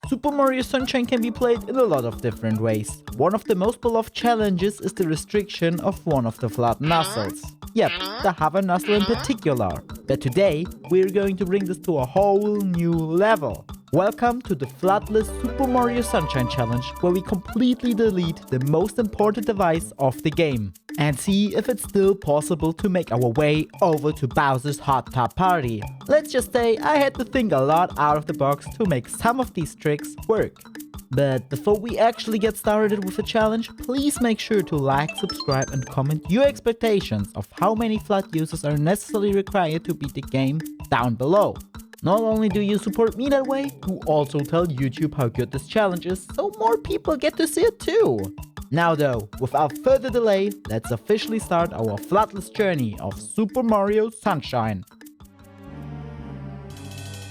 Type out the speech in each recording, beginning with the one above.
Super Mario Sunshine can be played in a lot of different ways. One of the most beloved challenges is the restriction of one of the Fludd nozzles. Yep, the hover nozzle in particular. But today, we're going to bring this to a whole new level. Welcome to the Floodless Super Mario Sunshine Challenge, where we completely delete the most important device of the game and see if it's still possible to make our way over to Bowser's Hot Tub Party. Let's just say I had to think a lot out of the box to make some of these tricks work. But before we actually get started with the challenge, please make sure to like, subscribe and comment your expectations of how many Fludd users are necessarily required to beat the game down below. Not only do you support me that way, you also tell YouTube how good this challenge is, so more people get to see it too. Now though, without further delay, let's officially start our Floodless journey of Super Mario Sunshine.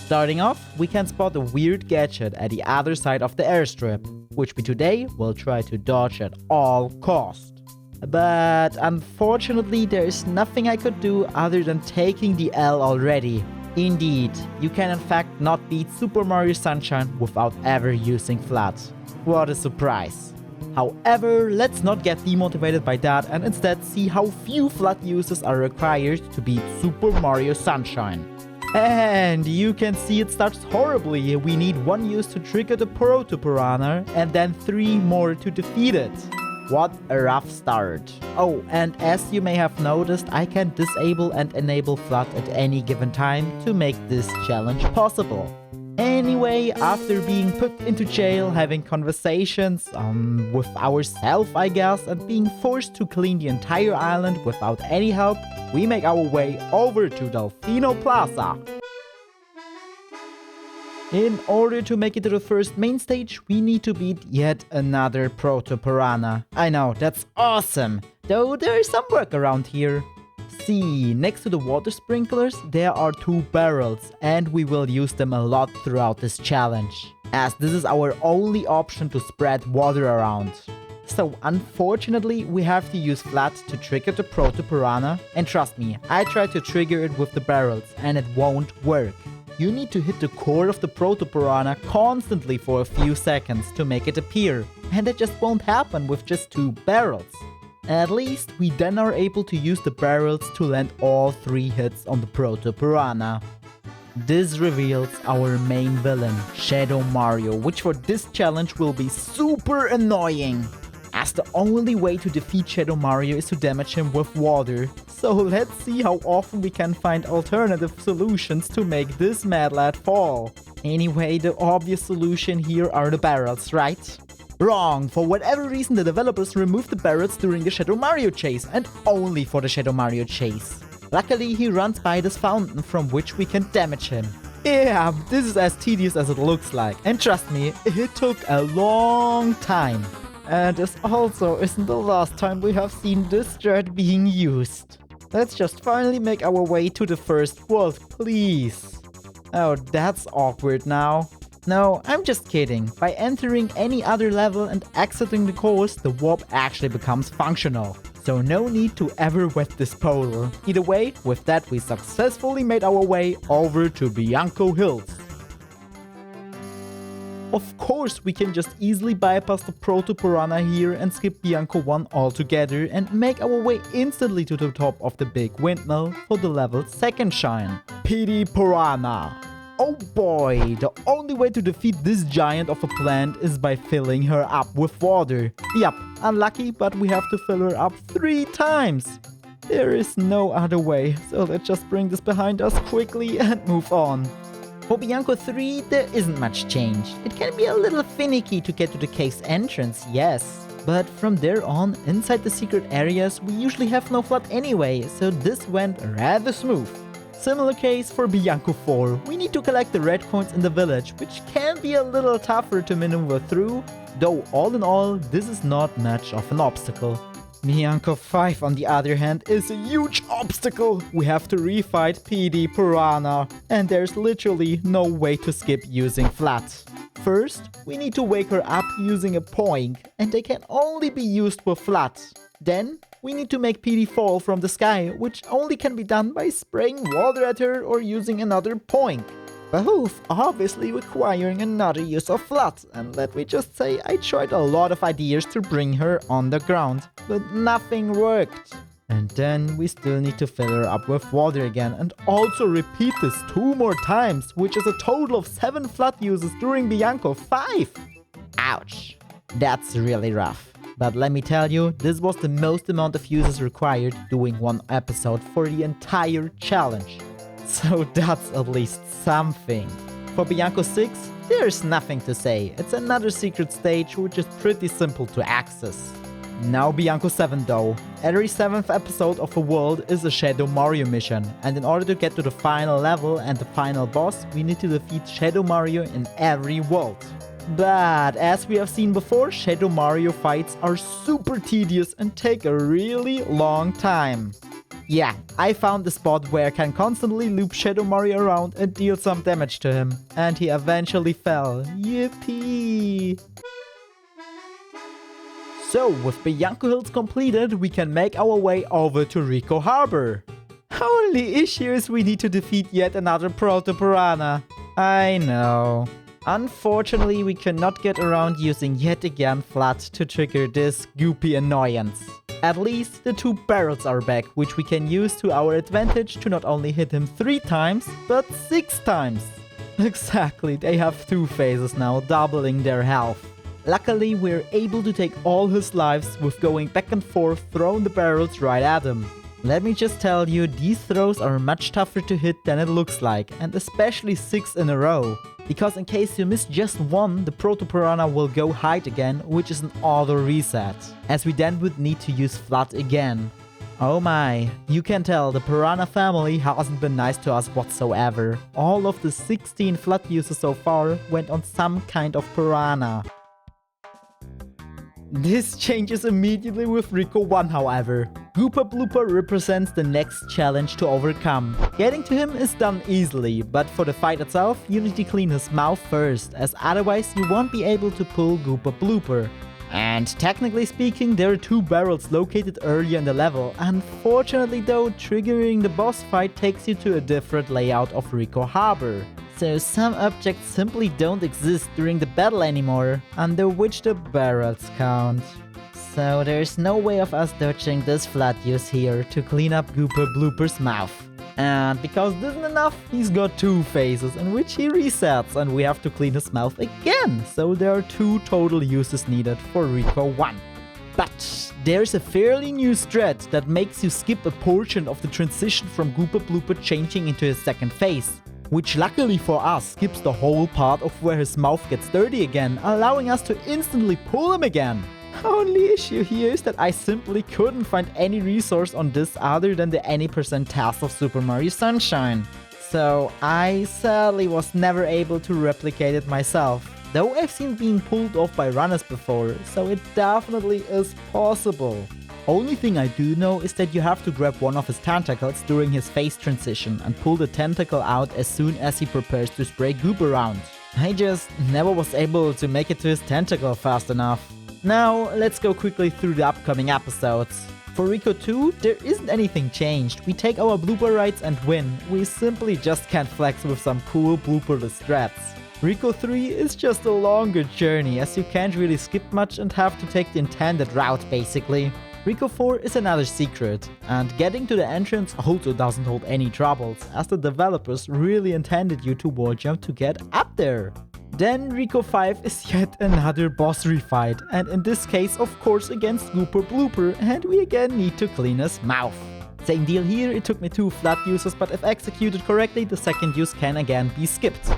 Starting off, we can spot a weird gadget at the other side of the airstrip, which we today will try to dodge at all costs. But unfortunately, there is nothing I could do other than taking the L already. Indeed, you can in fact not beat Super Mario Sunshine without ever using Fludd. What a surprise! However, let's not get demotivated by that and instead see how few Fludd users are required to beat Super Mario Sunshine. And you can see it starts horribly. We need 1 use to trigger the Proto Piranha and then 3 more to defeat it. What a rough start. Oh, and as you may have noticed, I can disable and enable Fludd at any given time to make this challenge possible. Anyway, after being put into jail, having conversations with ourselves, I guess, and being forced to clean the entire island without any help, we make our way over to Delfino Plaza. In order to make it to the first main stage, we need to beat yet another Proto Piranha. I know, that's awesome! Though there is some work around here. See, next to the water sprinklers, there are 2 barrels, and we will use them a lot throughout this challenge, as this is our only option to spread water around. So unfortunately, we have to use Fludd to trigger the Proto Piranha, and trust me, I tried to trigger it with the barrels, and it won't work. You need to hit the core of the Proto Piranha constantly for a few seconds to make it appear, and that just won't happen with just 2 barrels. At least, we then are able to use the barrels to land all 3 hits on the Proto Piranha. This reveals our main villain, Shadow Mario, which for this challenge will be super annoying, as the only way to defeat Shadow Mario is to damage him with water. So let's see how often we can find alternative solutions to make this mad lad fall. Anyway, the obvious solution here are the barrels, right? Wrong! For whatever reason, the developers removed the barrels during the Shadow Mario chase, and only for the Shadow Mario chase. Luckily, he runs by this fountain from which we can damage him. Yeah, this is as tedious as it looks like, and trust me, it took a long time. And this also isn't the last time we have seen this strat being used. Let's just finally make our way to the first world, please. Oh, that's awkward now. No, I'm just kidding. By entering any other level and exiting the course, the warp actually becomes functional. So no need to ever wet this portal. Either way, with that we successfully made our way over to Bianco Hills. Of course, we can just easily bypass the Proto Piranha here and skip Bianco 1 altogether and make our way instantly to the top of the big windmill for the level's second shine, Pinna Piranha. Oh boy, the only way to defeat this giant of a plant is by filling her up with water. Yup, unlucky, but we have to fill her up 3 times. There is no other way, so let's just bring this behind us quickly and move on. For Bianco 3, there isn't much change. It can be a little finicky to get to the cave's entrance, yes. But from there on, inside the secret areas, we usually have no Fludd anyway, so this went rather smooth. Similar case for Bianco 4. We need to collect the red coins in the village, which can be a little tougher to maneuver through, though all in all, this is not much of an obstacle. Bianco 5 on the other hand is a huge obstacle. We have to refight Pinna Piranha, and there's literally no way to skip using Fludd. First, we need to wake her up using a poink, and they can only be used with Fludd. Then, we need to make Pinna fall from the sky, which only can be done by spraying water at her or using another poink. both obviously requiring another use of Fludd, and let me just say I tried a lot of ideas to bring her on the ground, but nothing worked. And then we still need to fill her up with water again and also repeat this 2 more times, which is a total of 7 Fludd uses during Bianco 5. Ouch, that's really rough. But let me tell you, this was the most amount of uses required doing 1 episode for the entire challenge. So that's at least something. For Bianco 6, there's nothing to say. It's another secret stage which is pretty simple to access. Now Bianco 7 though. Every 7th episode of a world is a Shadow Mario mission, and in order to get to the final level and the final boss, we need to defeat Shadow Mario in every world. But as we have seen before, Shadow Mario fights are super tedious and take a really long time. Yeah, I found the spot where I can constantly loop Shadow Mario around and deal some damage to him, and he eventually fell. Yippee! So, with Bianco Hills completed, we can make our way over to Ricco Harbor. Only issue is we need to defeat yet another Proto-Piranha. I know. Unfortunately, we cannot get around using yet again Fludd to trigger this goopy annoyance. At least the 2 barrels are back, which we can use to our advantage to not only hit him 3 times, but 6 times. Exactly, they have 2 phases now, doubling their health. Luckily, we're able to take all his lives with going back and forth throwing the barrels right at him. Let me just tell you, these throws are much tougher to hit than it looks like, and especially 6 in a row. Because in case you miss just 1, the Proto-Piranha will go hide again, which is an auto reset, as we then would need to use Fludd again. Oh my, you can tell the Piranha family hasn't been nice to us whatsoever. All of the 16 Fludd uses so far went on some kind of Piranha. This changes immediately with Ricco 1 however. Gooper Blooper represents the next challenge to overcome. Getting to him is done easily, but for the fight itself you need to clean his mouth first, as otherwise you won't be able to pull Gooper Blooper. And technically speaking, there are 2 barrels located earlier in the level. Unfortunately though, triggering the boss fight takes you to a different layout of Ricco Harbor. So some objects simply don't exist during the battle anymore, under which the barrels count. So there's no way of us dodging this Fludd use here to clean up Gooper Blooper's mouth. And because this isn't enough, he's got 2 phases in which he resets and we have to clean his mouth again. So there are 2 total uses needed for Ricco 1. But there's a fairly new strat that makes you skip a portion of the transition from Gooper Blooper changing into his second phase, which luckily for us skips the whole part of where his mouth gets dirty again, allowing us to instantly pull him again. Only issue here is that I simply couldn't find any resource on this other than the any % task of Super Mario Sunshine. So I sadly was never able to replicate it myself, though I've seen being pulled off by runners before, so it definitely is possible. Only thing I do know is that you have to grab one of his tentacles during his phase transition and pull the tentacle out as soon as he prepares to spray goop around. I just never was able to make it to his tentacle fast enough. Now let's go quickly through the upcoming episodes. For Ricco 2, there isn't anything changed. We take our blooper rights and win. We simply just can't flex with some cool blooperless strats. Ricco 3 is just a longer journey, as you can't really skip much and have to take the intended route basically. Ricco 4 is another secret, and getting to the entrance also doesn't hold any troubles, as the developers really intended you to wall jump to get up there. Then Ricco 5 is yet another boss refight, and in this case of course against Gooper Blooper, and we again need to clean his mouth. Same deal here, it took me 2 Fludd uses, but if executed correctly the second use can again be skipped.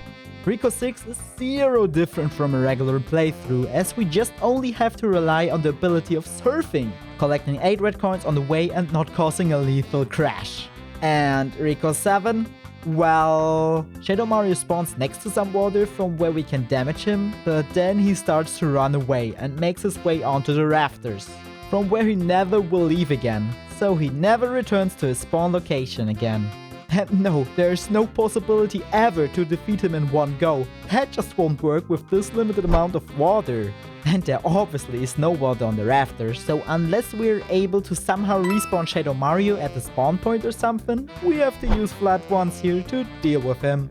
Ricco 6 is zero different from a regular playthrough, as we just only have to rely on the ability of surfing, collecting 8 red coins on the way and not causing a lethal crash. And Ricco 7? Well, Shadow Mario spawns next to some water from where we can damage him, but then he starts to run away and makes his way onto the rafters, from where he never will leave again, so he never returns to his spawn location again. And no, there's no possibility ever to defeat him in one go. That just won't work with this limited amount of water. And there obviously is no water on the rafters, so unless we're able to somehow respawn Shadow Mario at the spawn point or something, we have to use Fludd once here to deal with him.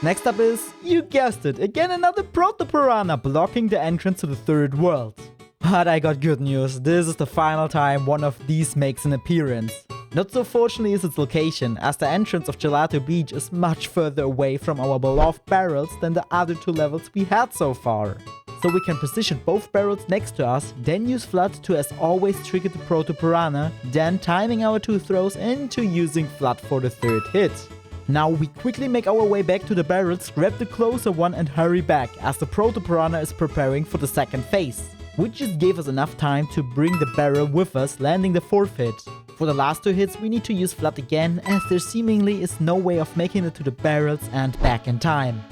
Next up is, you guessed it, again another proto-piranha blocking the entrance to the third world. But I got good news, this is the final time one of these makes an appearance. Not so fortunately is its location, as the entrance of Gelato Beach is much further away from our beloved barrels than the other two levels we had so far. So we can position both barrels next to us, then use Fludd to as always trigger the proto-piranha, then timing our two throws into using Fludd for the third hit. Now we quickly make our way back to the barrels, grab the closer one and hurry back, as the proto-piranha is preparing for the second phase, which just gave us enough time to bring the barrel with us, landing the fourth hit. For the last two hits we need to use Fludd again, as there seemingly is no way of making it to the barrels and back in time.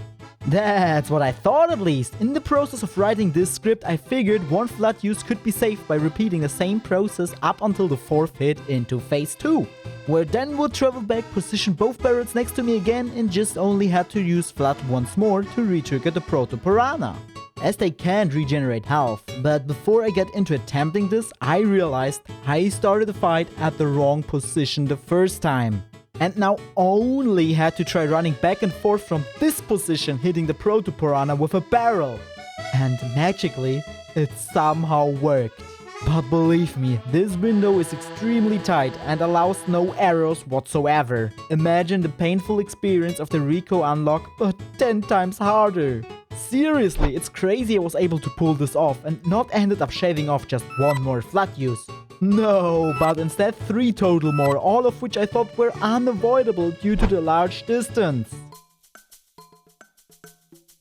That's what I thought at least. In the process of writing this script I figured one Fludd use could be saved by repeating the same process up until the fourth hit into phase 2. Where then would travel back, position both barrels next to me again and just only had to use Fludd once more to re-trigger the proto-piranha, as they can't regenerate health. But before I get into attempting this, I realized I started the fight at the wrong position the first time. And now only had to try running back and forth from this position, hitting the proto-piranha with a barrel. And magically, it somehow worked. But believe me, this window is extremely tight and allows no arrows whatsoever. Imagine the painful experience of the Ricco unlock, but 10 times harder. Seriously, it's crazy I was able to pull this off and not ended up shaving off just one more Fludd use. No, but instead 3 total more, all of which I thought were unavoidable due to the large distance.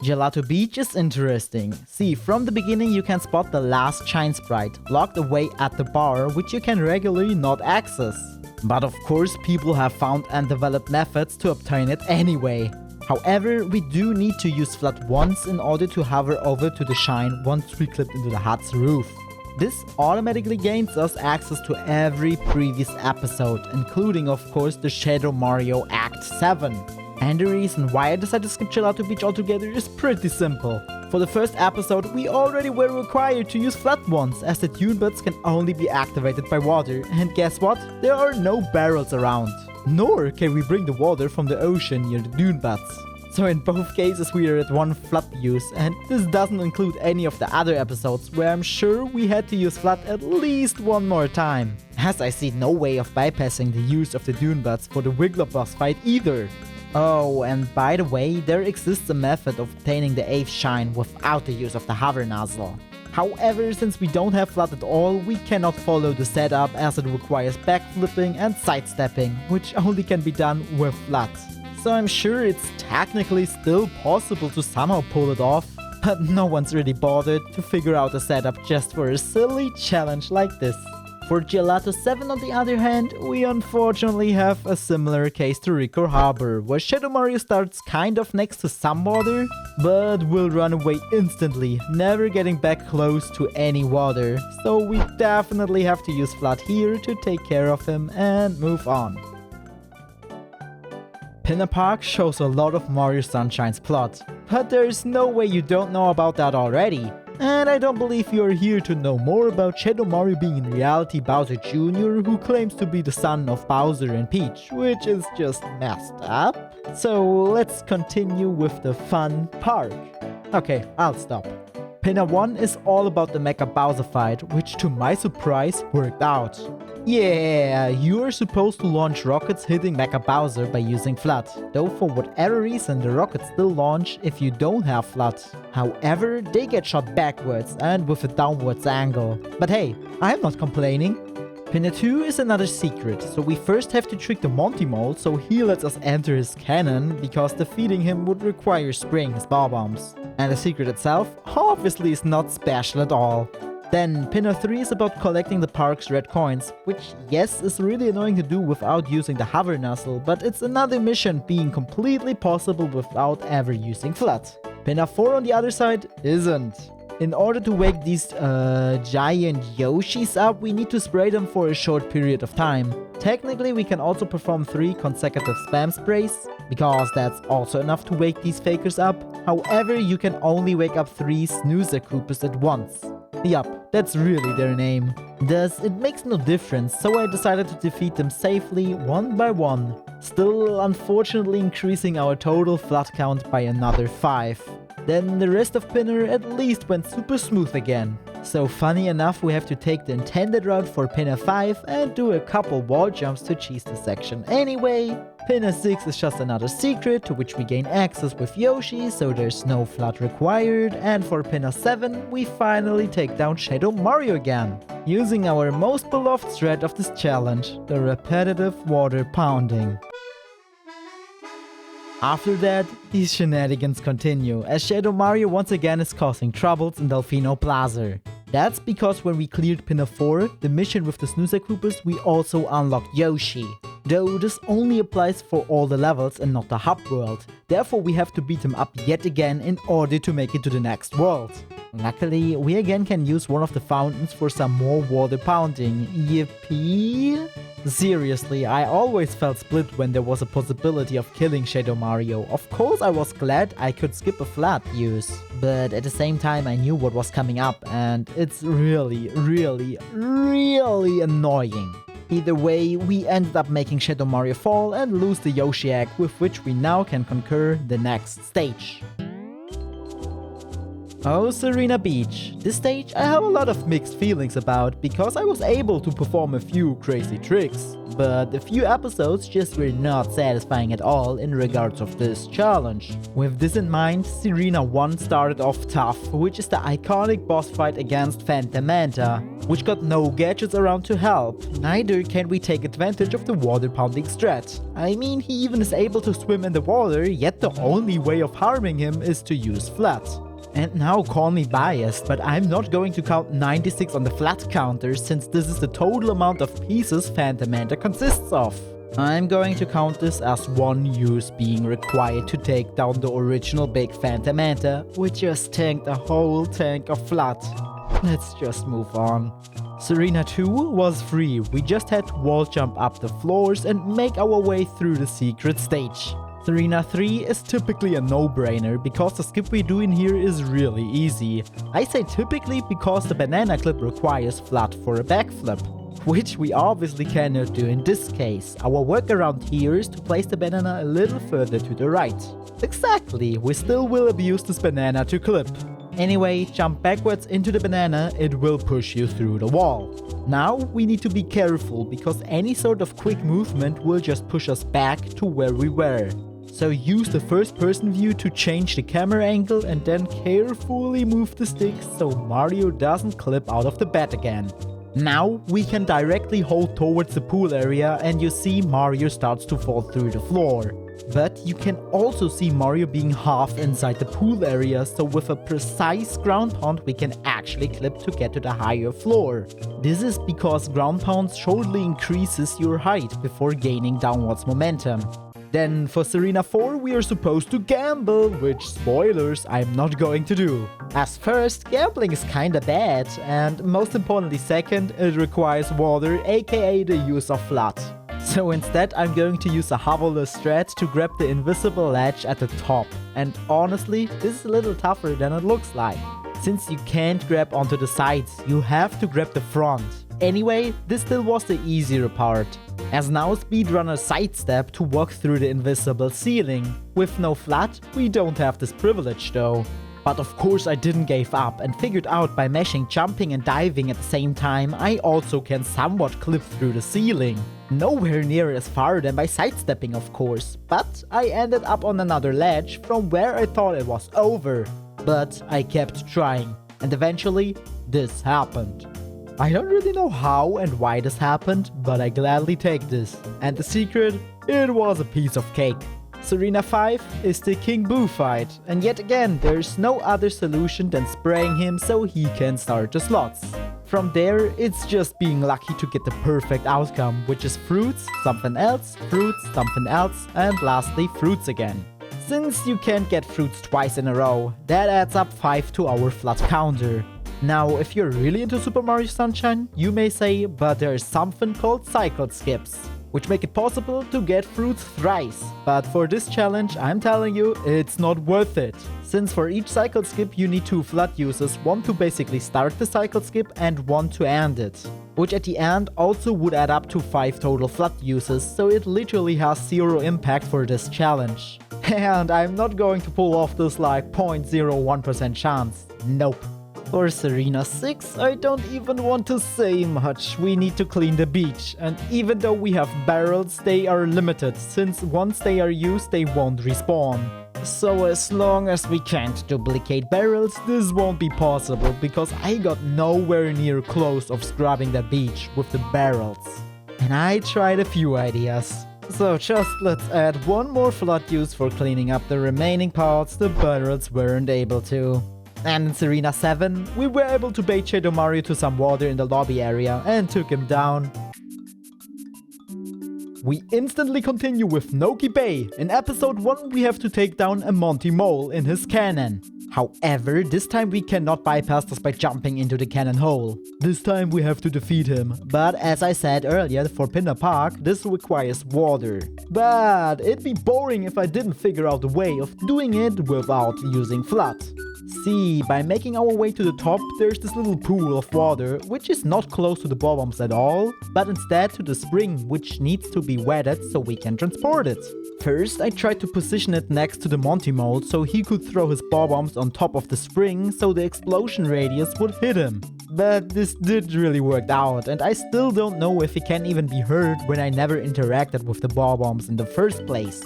Gelato Beach is interesting. See, from the beginning you can spot the last Shine Sprite, locked away at the bar, which you can regularly not access. But of course people have found and developed methods to obtain it anyway. However, we do need to use Fludd once in order to hover over to the Shine once we clipped into the hut's roof. This automatically gains us access to every previous episode, including of course the Shadow Mario Act 7. And the reason why I decided to skip Gelato Beach altogether is pretty simple. For the first episode, we already were required to use Fludd once, as the dune butts can only be activated by water, and guess what? There are no barrels around. Nor can we bring the water from the ocean near the dune butts. So in both cases we are at one Fludd use, and this doesn't include any of the other episodes where I'm sure we had to use Fludd at least one more time. As I see no way of bypassing the use of the dune butts for the Wiggler boss fight either. Oh, and by the way, there exists a method of obtaining the 8th Shine without the use of the hover nozzle. However, since we don't have Fludd at all, we cannot follow the setup as it requires backflipping and sidestepping, which only can be done with Fludd. So I'm sure it's technically still possible to somehow pull it off, but no one's really bothered to figure out a setup just for a silly challenge like this. For Gelato 7 on the other hand, we unfortunately have a similar case to Ricco Harbor, where Shadow Mario starts kind of next to some water, but will run away instantly, never getting back close to any water, so we definitely have to use Fludd here to take care of him and move on. Pinna Park shows a lot of Mario Sunshine's plot, but there's no way you don't know about that already. And I don't believe you're here to know more about Shadow Mario being in reality Bowser Jr., who claims to be the son of Bowser and Peach, which is just messed up. So let's continue with the fun part. Okay, I'll stop. Pinna 1 is all about the Mecha Bowser fight, which to my surprise worked out. Yeah, you are supposed to launch rockets hitting Mecha Bowser by using Fludd, though for whatever reason the rockets still launch if you don't have Fludd. However, they get shot backwards and with a downwards angle. But hey, I'm not complaining. Pinna 2 is another secret, so we first have to trick the Monty Mole so he lets us enter his cannon, because defeating him would require spraying his ball bombs. And the secret itself obviously is not special at all. Then Pinna 3 is about collecting the park's red coins, which yes is really annoying to do without using the hover nozzle, but it's another mission being completely possible without ever using Fludd. Pinna 4 on the other side isn't. In order to wake these giant Yoshis up, we need to spray them for a short period of time. Technically we can also perform 3 consecutive spam sprays, because that's also enough to wake these fakers up. However, you can only wake up 3 snoozer Koopas at once. Yup, That's really their name. Thus, it makes no difference, so I decided to defeat them safely, one by one. Still, unfortunately increasing our total Fludd count by another 5. Then the rest of Pinner at least went super smooth again. So funny enough, we have to take the intended route for Pinna 5 and do a couple wall jumps to cheese the section anyway. Pinna 6 is just another secret to which we gain access with Yoshi, so there's no Fludd required, and for Pinna 7 we finally take down Shadow Mario again, using our most beloved thread of this challenge, the repetitive water pounding. After that, these shenanigans continue, as Shadow Mario once again is causing troubles in Delfino Plaza. That's because when we cleared Pinna 4, the mission with the Snoozer Koopas, we also unlocked Yoshi. Though this only applies for all the levels and not the hub world, therefore we have to beat him up yet again in order to make it to the next world. Luckily, we again can use one of the fountains for some more water pounding. Yippee! Seriously, I always felt split when there was a possibility of killing Shadow Mario. Of course I was glad I could skip a Fludd use, but at the same time I knew what was coming up and it's really annoying. Either way, we ended up making Shadow Mario fall and lose the Yoshi egg, with which we now can conquer the next stage. Oh, Sirena Beach. This stage I have a lot of mixed feelings about, because I was able to perform a few crazy tricks, but a few episodes just were not satisfying at all in regards of this challenge. With this in mind, Sirena 1 started off tough, which is the iconic boss fight against Phantom Manta, which got no gadgets around to help. Neither can we take advantage of the water pounding strat. I mean, he even is able to swim in the water, yet the only way of harming him is to use Fludd. And now call me biased, but I'm not going to count 96 on the Fludd counter, since this is the total amount of pieces Phantom Manta consists of. I'm going to count this as one use being required to take down the original big Phantom Manta, which just tanked a whole tank of Fludd. Let's just move on. Sirena 2 was free, we just had to wall jump up the floors and make our way through the secret stage. Sirena 3 is typically a no-brainer because the skip we do in here is really easy. I say typically because the banana clip requires Fludd for a backflip, which we obviously cannot do in this case. Our workaround here is to place the banana a little further to the right. Exactly, we still will abuse this banana to clip. Anyway, jump backwards into the banana, it will push you through the wall. Now we need to be careful because any sort of quick movement will just push us back to where we were. So use the first person view to change the camera angle and then carefully move the stick so Mario doesn't clip out of the bed again. Now we can directly hold towards the pool area and you see Mario starts to fall through the floor. But you can also see Mario being half inside the pool area, so with a precise ground pound we can actually clip to get to the higher floor. This is because ground pound shortly increases your height before gaining downwards momentum. Then for Sirena 4 we are supposed to gamble, which, spoilers, I'm not going to do. As first, gambling is kinda bad, and most importantly second, it requires water, aka the use of Fludd. So instead I'm going to use a Hoverless strat to grab the invisible ledge at the top. And honestly, this is a little tougher than it looks like. Since you can't grab onto the sides, you have to grab the front. Anyway, this still was the easier part, as now speedrunners sidestep to walk through the invisible ceiling. With no Fludd, we don't have this privilege though. But of course I didn't give up and figured out by mashing jumping and diving at the same time, I also can somewhat clip through the ceiling. Nowhere near as far than by sidestepping of course, but I ended up on another ledge from where I thought it was over. But I kept trying, and eventually this happened. I don't really know how and why this happened, but I gladly take this. And the secret? It was a piece of cake. Sirena 5 is the King Boo fight, and yet again there's no other solution than spraying him so he can start the slots. From there, it's just being lucky to get the perfect outcome, which is fruits, something else, and lastly fruits again. Since you can't get fruits twice in a row, that adds up 5 to our Fludd counter. Now, if you're really into Super Mario Sunshine, you may say, but there is something called cycle skips, which make it possible to get fruits thrice. But for this challenge, I'm telling you, it's not worth it. Since for each cycle skip you need 2 Fludd uses, one to basically start the cycle skip and one to end it. Which at the end also would add up to 5 total Fludd uses, so it literally has 0 impact for this challenge. And I'm not going to pull off this like 0.01% chance. Nope. For Sirena 6, I don't even want to say much. We need to clean the beach, and even though we have barrels, they are limited, since once they are used, they won't respawn. So as long as we can't duplicate barrels, this won't be possible, because I got nowhere near close of scrubbing that beach with the barrels. And I tried a few ideas. So just let's add one more Fludd use for cleaning up the remaining parts the barrels weren't able to. And in Sirena 7, we were able to bait Shadow Mario to some water in the lobby area and took him down. We instantly continue with Noki Bay. In episode 1 we have to take down a Monty Mole in his cannon. However, this time we cannot bypass this by jumping into the cannon hole. This time we have to defeat him. But as I said earlier, for Pinna Park, this requires water. But it'd be boring if I didn't figure out a way of doing it without using Fludd. See, by making our way to the top, there's this little pool of water, which is not close to the bob-ombs at all, but instead to the spring, which needs to be wetted so we can transport it. First, I tried to position it next to the Monty Mole so he could throw his bob-ombs on top of the spring so the explosion radius would hit him. But this didn't really work out, and I still don't know if he can even be hurt when I never interacted with the bob-ombs in the first place.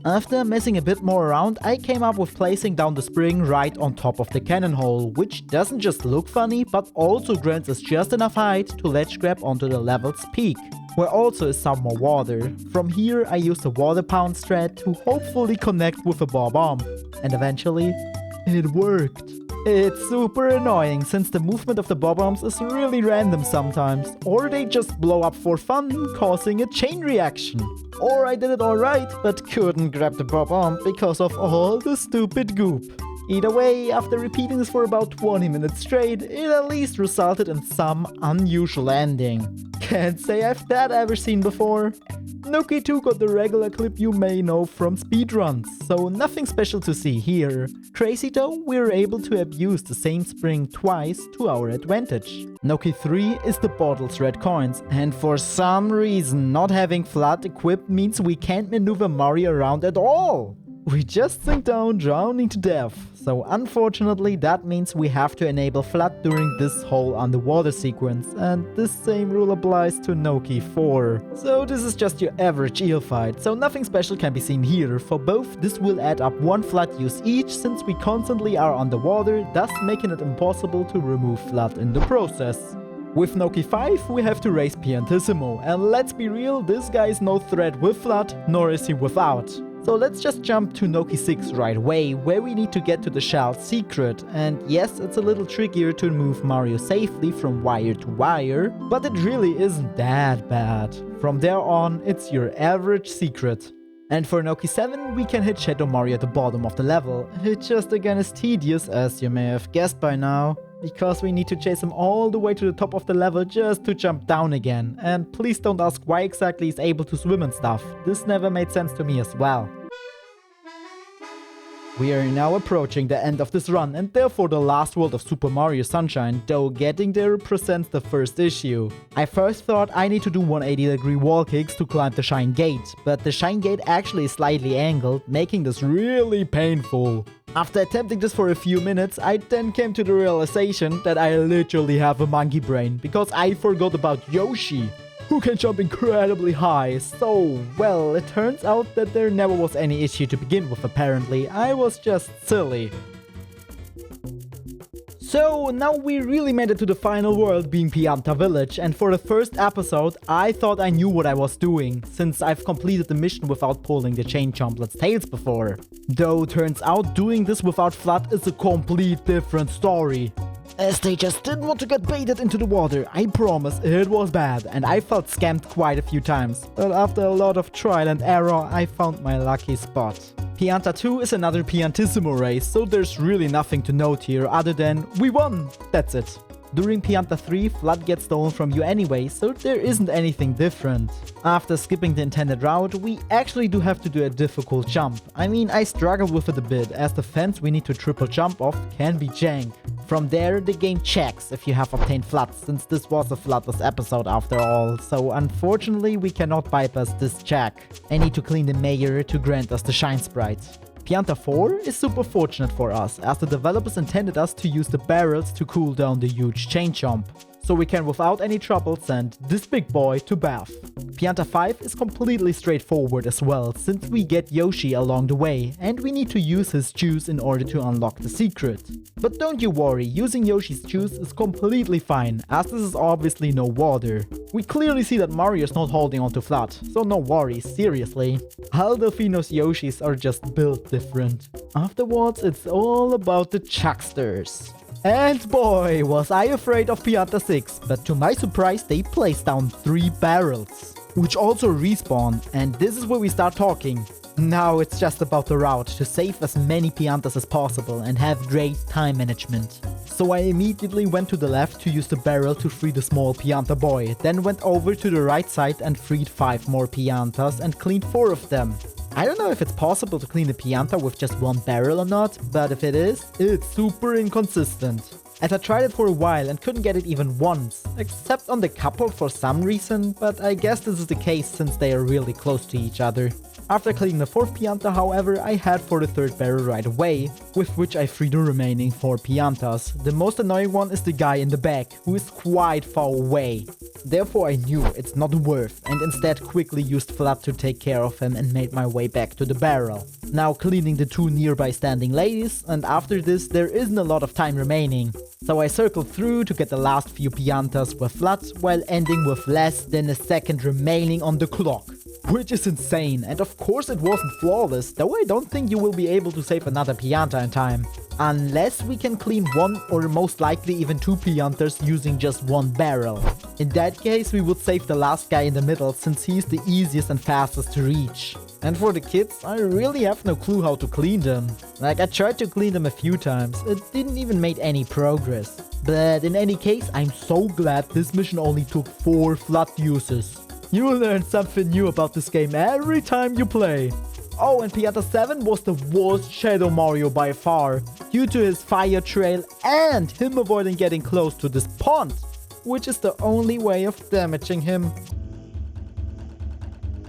After messing a bit more around, I came up with placing down the spring right on top of the cannon hole, which doesn't just look funny, but also grants us just enough height to ledge grab onto the level's peak, where also is some more water. From here I used a water pound strat to hopefully connect with a bob-omb, and eventually it worked. It's super annoying since the movement of the bob-ombs is really random sometimes, or they just blow up for fun, causing a chain reaction. Or I did it alright, but couldn't grab the bob-omb because of all the stupid goop. Either way, after repeating this for about 20 minutes straight, it at least resulted in some unusual ending. Can't say I've that ever seen before. Noki 2 got the regular clip you may know from speedruns, so nothing special to see here. Crazy though, we're able to abuse the same spring twice to our advantage. Noki 3 is the bottle's red coins, and for some reason not having Fludd equipped means we can't maneuver Mario around at all. We just sink down drowning to death, so unfortunately that means we have to enable Fludd during this whole underwater sequence, and this same rule applies to Noki 4. So this is just your average eel fight, so nothing special can be seen here. For both, this will add up 1 Fludd use each since we constantly are underwater, thus making it impossible to remove Fludd in the process. With Noki 5 we have to raise Piantissimo, and let's be real, this guy is no threat with Fludd, nor is he without. So let's just jump to Noki 6 right away, where we need to get to the shell's secret. And yes, it's a little trickier to move Mario safely from wire to wire, but it really isn't that bad. From there on, it's your average secret. And for Noki 7, we can hit Shadow Mario at the bottom of the level. It just again is tedious, as you may have guessed by now, because we need to chase him all the way to the top of the level just to jump down again. And please don't ask why exactly he's able to swim and stuff. This never made sense to me as well. We are now approaching the end of this run and therefore the last world of Super Mario Sunshine, though getting there presents the first issue. I first thought I need to do 180-degree wall kicks to climb the Shine Gate, but the Shine Gate actually is slightly angled, making this really painful. After attempting this for a few minutes, I then came to the realization that I literally have a monkey brain, because I forgot about Yoshi, who can jump incredibly high. So, well, it turns out that there never was any issue to begin with apparently, I was just silly. So now we really made it to the final world, being Pianta Village, and for the first episode I thought I knew what I was doing, since I've completed the mission without pulling the chain jumplet's tails before. Though turns out doing this without Fludd is a complete different story. As they just didn't want to get baited into the water, I promise it was bad and I felt scammed quite a few times. But after a lot of trial and error, I found my lucky spot. Pianta 2 is another Piantissimo race, so there's really nothing to note here other than we won, that's it. During Pianta 3, Fludd gets stolen from you anyway, so there isn't anything different. After skipping the intended route, we actually do have to do a difficult jump. I mean, I struggled with it a bit, as the fence we need to triple jump off can be jank. From there, the game checks if you have obtained Fludd, since this was a Floodless episode after all, so unfortunately we cannot bypass this check. I need to clean the mayor to grant us the Shine Sprite. Pianta 4 is super fortunate for us, as the developers intended us to use the barrels to cool down the huge chain jump, so we can without any trouble send this big boy to bath. Pianta 5 is completely straightforward as well, since we get Yoshi along the way, and we need to use his juice in order to unlock the secret. But don't you worry, using Yoshi's juice is completely fine, as this is obviously no water. We clearly see that Mario is not holding onto Fludd, so no worries, seriously. All Delfino's Yoshis are just built different. Afterwards, it's all about the chucksters. And boy, was I afraid of Pianta 6, but to my surprise they placed down 3 barrels, which also respawn, and this is where we start talking. Now it's just about the route to save as many Piantas as possible and have great time management. So I immediately went to the left to use the barrel to free the small Pianta boy, then went over to the right side and freed 5 more Piantas and cleaned 4 of them. I don't know if it's possible to clean the Pianta with just 1 barrel or not, but if it is, it's super inconsistent. And I tried it for a while and couldn't get it even once, except on the couple for some reason, but I guess this is the case since they are really close to each other. After cleaning the 4th Pianta, however, I head for the 3rd barrel right away, with which I free the remaining 4 Piantas. The most annoying one is the guy in the back, who is quite far away. Therefore I knew it's not worth, and instead quickly used Fludd to take care of him and made my way back to the barrel. Now cleaning the 2 nearby standing ladies, and after this there isn't a lot of time remaining. So I circled through to get the last few Piantas with Fludd, while ending with less than a second remaining on the clock. Which is insane, and of course it wasn't flawless, though I don't think you will be able to save another Pianta in time. Unless we can clean 1 or most likely even 2 Piantas using just 1 barrel. In that case we would save the last guy in the middle, since he's the easiest and fastest to reach. And for the kids, I really have no clue how to clean them. Like, I tried to clean them a few times, it didn't even make any progress. But in any case, I'm so glad this mission only took 4 Fludd uses. You will learn something new about this game every time you play. Oh, and Pianta 7 was the worst Shadow Mario by far, due to his fire trail and him avoiding getting close to this pond, which is the only way of damaging him.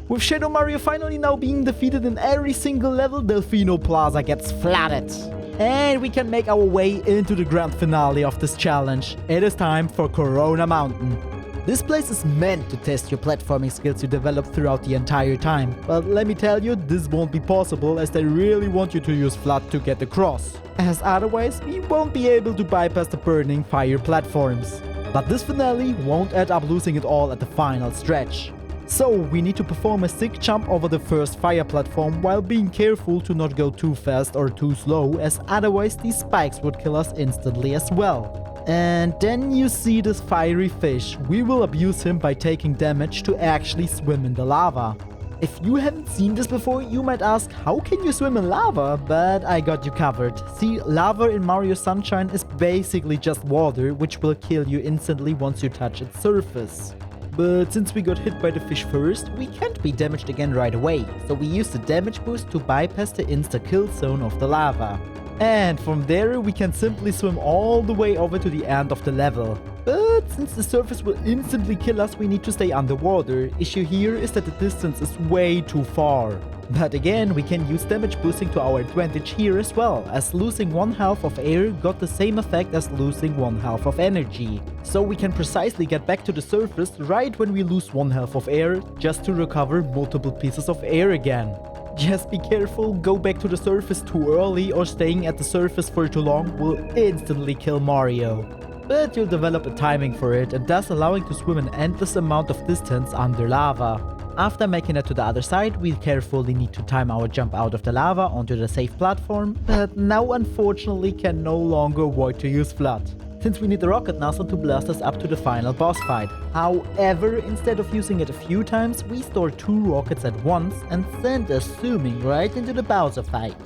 With Shadow Mario finally now being defeated in every single level, Delfino Plaza gets flooded. And we can make our way into the grand finale of this challenge. It is time for Corona Mountain. This place is meant to test your platforming skills you develop throughout the entire time, but let me tell you, this won't be possible as they really want you to use Fludd to get across, as otherwise we won't be able to bypass the burning fire platforms. But this finale won't end up losing it all at the final stretch. So we need to perform a sick jump over the first fire platform while being careful to not go too fast or too slow, as otherwise these spikes would kill us instantly as well. And then you see this fiery fish. We will abuse him by taking damage to actually swim in the lava. If you haven't seen this before, you might ask, how can you swim in lava? But I got you covered. See, lava in Mario Sunshine is basically just water, which will kill you instantly once you touch its surface. But since we got hit by the fish first, we can't be damaged again right away, so we use the damage boost to bypass the insta-kill zone of the lava. And from there we can simply swim all the way over to the end of the level. But since the surface will instantly kill us, we need to stay underwater. Issue here is that the distance is way too far. But again, we can use damage boosting to our advantage here as well, as losing 1 health of air got the same effect as losing 1 health of energy. So we can precisely get back to the surface right when we lose 1 health of air, just to recover multiple pieces of air again. Just be careful, go back to the surface too early or staying at the surface for too long will instantly kill Mario. But you'll develop a timing for it, and thus allowing to swim an endless amount of distance under lava. After making it to the other side, we carefully need to time our jump out of the lava onto the safe platform, but now unfortunately can no longer avoid to use Fludd, since we need the rocket nozzle to blast us up to the final boss fight. However, instead of using it a few times, we store 2 rockets at once and send us zooming right into the Bowser fight.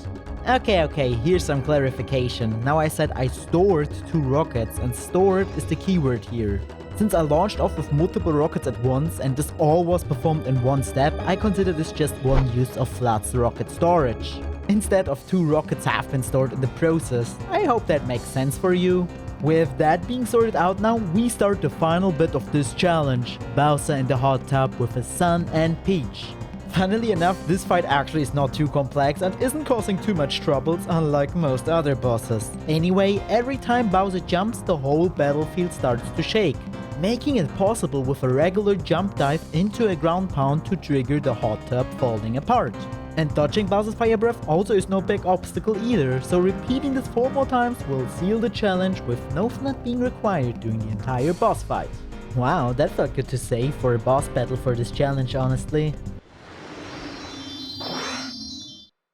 Okay, here's some clarification. Now I said I stored 2 rockets, and stored is the keyword here. Since I launched off with multiple rockets at once and this all was performed in one step, I consider this just one use of Fludd's rocket storage. Instead of 2 rockets have been stored in the process. I hope that makes sense for you. With that being sorted out now, we start the final bit of this challenge. Bowser in the hot tub with his son and Peach. Funnily enough, this fight actually is not too complex and isn't causing too much troubles unlike most other bosses. Anyway, every time Bowser jumps, the whole battlefield starts to shake, making it possible with a regular jump dive into a ground pound to trigger the hot tub falling apart. And dodging Bowser's fire breath also is no big obstacle either, so repeating this 4 more times will seal the challenge with no Fludd being required during the entire boss fight. Wow, that felt good to say for a boss battle for this challenge, honestly.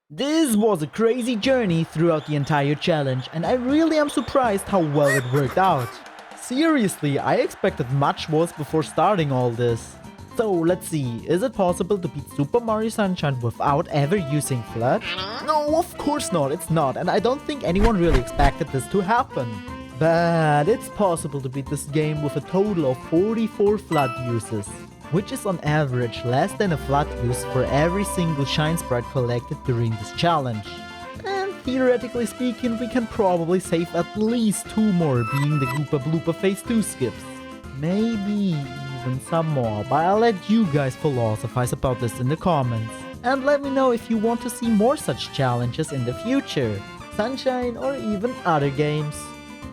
This was a crazy journey throughout the entire challenge, and I really am surprised how well it worked out. Seriously, I expected much worse before starting all this. So let's see, is it possible to beat Super Mario Sunshine without ever using Fludd? No, of course not, it's not, and I don't think anyone really expected this to happen. But it's possible to beat this game with a total of 44 Fludd uses, which is on average less than a Fludd use for every single Shine Sprite collected during this challenge. And theoretically speaking, we can probably save at least 2 more, being the Goopa Bloopa Phase 2 skips. Maybe even some more, but I'll let you guys philosophize about this in the comments. And let me know if you want to see more such challenges in the future, Sunshine or even other games.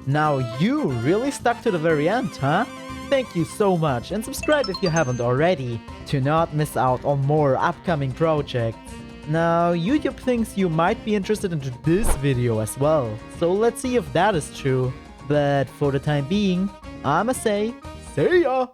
Now you really stuck to the very end, huh? Thank you so much, and subscribe if you haven't already to not miss out on more upcoming projects. Now YouTube thinks you might be interested into this video as well, so let's see if that is true. But for the time being, I'ma say, see ya!